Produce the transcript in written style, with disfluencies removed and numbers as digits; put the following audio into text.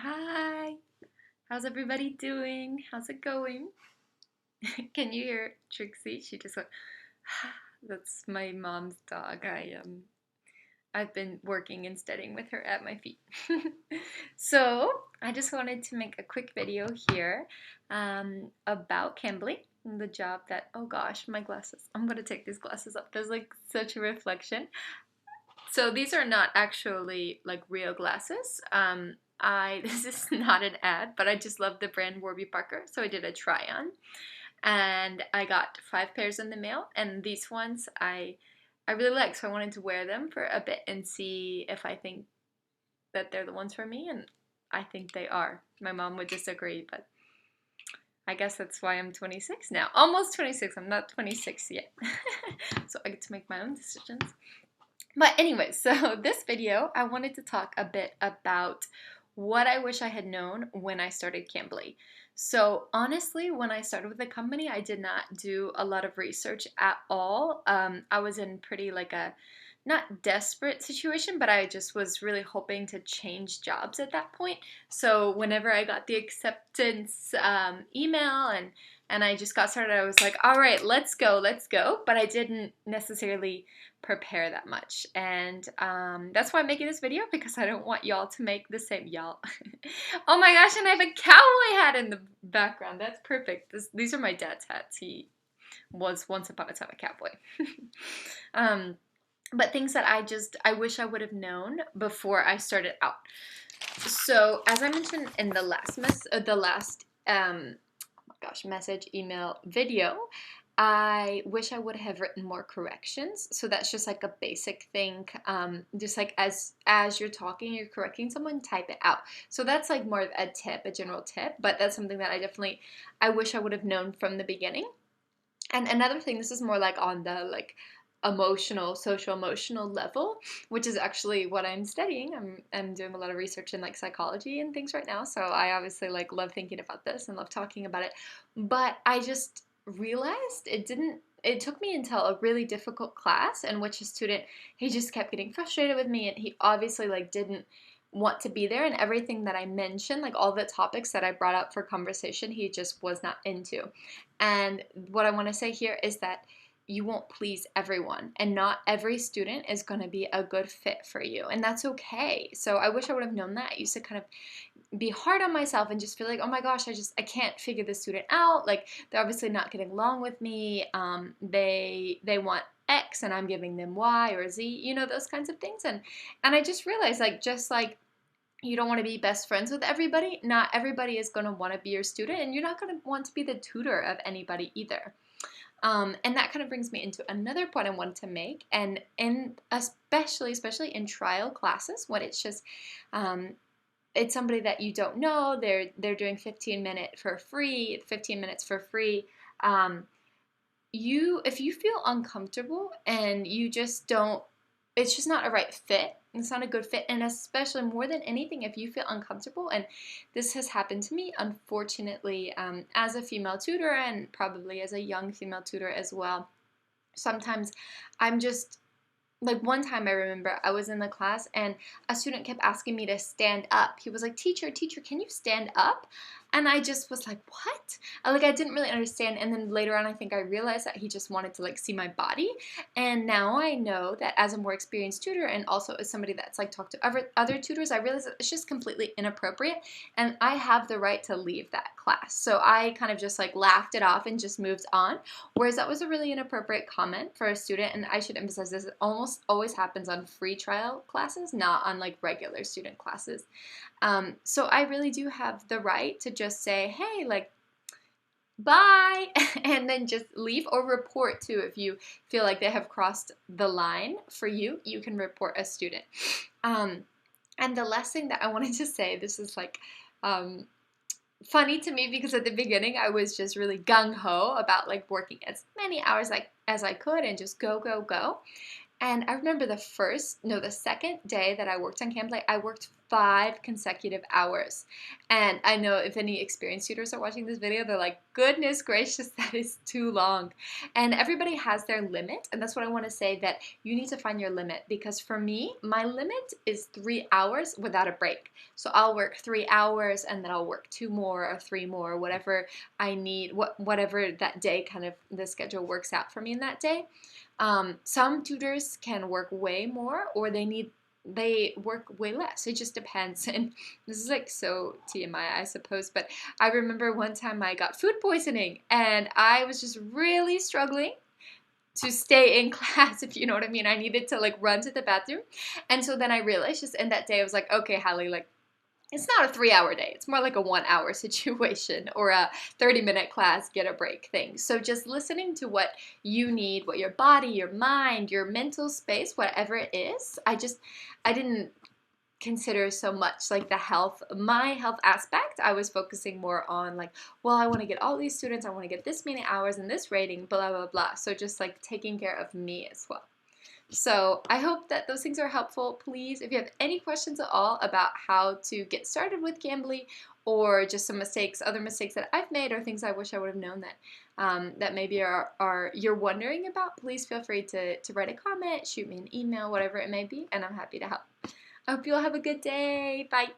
Hi, how's everybody doing? How's it going? Can you hear Trixie? She just went, that's my mom's dog. I've been working and studying with her at my feet. So I just wanted to make a quick video here about Cambly, the job that, oh gosh, my glasses. I'm gonna take these glasses off. There's like such a reflection. So these are not actually like real glasses. This is not an ad, but I just love the brand Warby Parker, so I did a try on, and I got 5 pairs in the mail, and these ones I really like, so I wanted to wear them for a bit and see if I think that they're the ones for me, and I think they are. My mom would disagree, but I guess that's why I'm 26 now. Almost 26. I'm not 26 yet, so I get to make my own decisions. But anyway, so this video, I wanted to talk a bit about what I wish I had known when I started Cambly. So honestly, when I started with the company, I did not do a lot of research at all. I was in pretty like a not desperate situation, but I just was really hoping to change jobs at that point. So whenever I got the acceptance email and I just got started, I was like, all right, let's go, let's go. But I didn't necessarily prepare that much. And that's why I'm making this video, because I don't want y'all to make the same, y'all. Oh my gosh, and I have a cowboy hat in the background. That's perfect. These are my dad's hats. He was once upon a time a cowboy. But things that I wish I would have known before I started out. So as I mentioned in the last message, email, video, I wish I would have written more corrections. So that's just like a basic thing. Just like as you're talking, you're correcting someone, type it out. So that's like more of a tip, a general tip, but that's something that I wish I would have known from the beginning. And another thing, this is more like on the like social emotional level, which is actually what I'm studying. I'm doing a lot of research in like psychology and things right now, so I obviously like love thinking about this and love talking about it. But I just realized it took me until a really difficult class in which a student, he just kept getting frustrated with me, and he obviously like didn't want to be there, and everything that I mentioned, like all the topics that I brought up for conversation, he just was not into. And what I want to say here is that you won't please everyone, and not every student is going to be a good fit for you, and that's okay. So I wish I would have known that. I used to kind of be hard on myself and just feel like, oh my gosh, I can't figure this student out. Like, they're obviously not getting along with me. They want X and I'm giving them Y or Z, those kinds of things. And I just realized, like, just like you don't want to be best friends with everybody, not everybody is going to want to be your student, and you're not going to want to be the tutor of anybody either. And that kind of brings me into another point I wanted to make, and especially in trial classes, when it's just it's somebody that you don't know, they're doing 15 minutes for free. If you feel uncomfortable and you just don't, it's just not a right fit. It's not a good fit, and especially more than anything, if you feel uncomfortable, and this has happened to me, unfortunately, as a female tutor and probably as a young female tutor as well. Sometimes I'm just, like one time I remember I was in the class and a student kept asking me to stand up. He was like, teacher, can you stand up? And I just was like, what? I didn't really understand. And then later on, I think I realized that he just wanted to like see my body. And now I know that as a more experienced tutor, and also as somebody that's like talked to other tutors, I realize that it's just completely inappropriate, and I have the right to leave that class. So I kind of just like laughed it off and just moved on. Whereas that was a really inappropriate comment for a student, and I should emphasize this, it almost always happens on free trial classes, not on like regular student classes. So I really do have the right to just say, hey, like, bye, and then just leave, or report too. If you feel like they have crossed the line for you, you can report a student. And the last thing that I wanted to say, this is like funny to me, because at the beginning I was just really gung-ho about like working as many hours as I could and just go. And I remember the second day that I worked on Cambly, I worked 5 consecutive hours. And I know if any experienced tutors are watching this video, they're like, goodness gracious, that is too long. And everybody has their limit, and that's what I want to say, that you need to find your limit, because for me, my limit is 3 hours without a break. So I'll work 3 hours and then I'll work 2 more or 3 more, whatever I need, whatever that day, kind of the schedule works out for me in that day. Some tutors can work way more, or they work way less. It just depends. And this is like so TMI, I suppose, but I remember one time I got food poisoning and I was just really struggling to stay in class, if you know what I mean. I needed to like run to the bathroom. And so then I realized, just in that day, I was like, okay, Hallie, like, it's not a 3-hour day. It's more like a 1-hour situation, or a 30-minute class, get a break thing. So just listening to what you need, what your body, your mind, your mental space, whatever it is. I didn't consider so much like my health aspect. I was focusing more on like, well, I want to get all these students, I want to get this many hours and this rating, blah, blah, blah. So just like taking care of me as well. So I hope that those things are helpful. Please, if you have any questions at all about how to get started with Cambly, or just some other mistakes that I've made, or things I wish I would have known that maybe you're wondering about, please feel free to write a comment, shoot me an email, whatever it may be, and I'm happy to help. I hope you all have a good day. Bye.